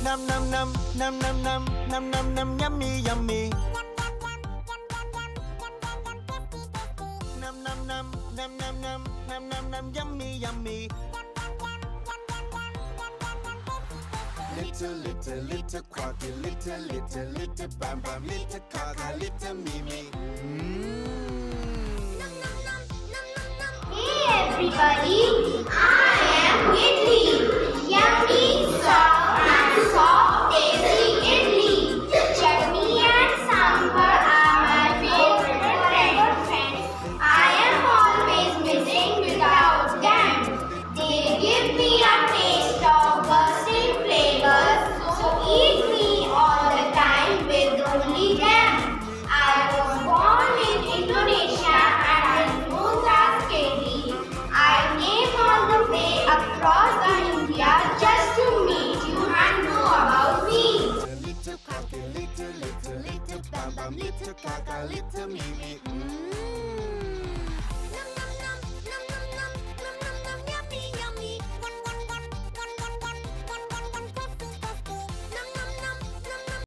Num num num num num num num num num yummy yummy. Num num num num num num num num num yummy yummy. Little little little quacky, little little little bam bam, little gaga, little mimi. Hey everybody, I am Idli. Yummy, soft, tasty idli. Chutney and sambar are my favorite friends. I am always missing without them. They give me a taste of bursting flavors, so eat me all the time with only them. I was born in Indonesia and I know that Katie. I came all the way across the India just to meet you and know about me. Little quacky, little little little bam bam, little gaga, little mimi.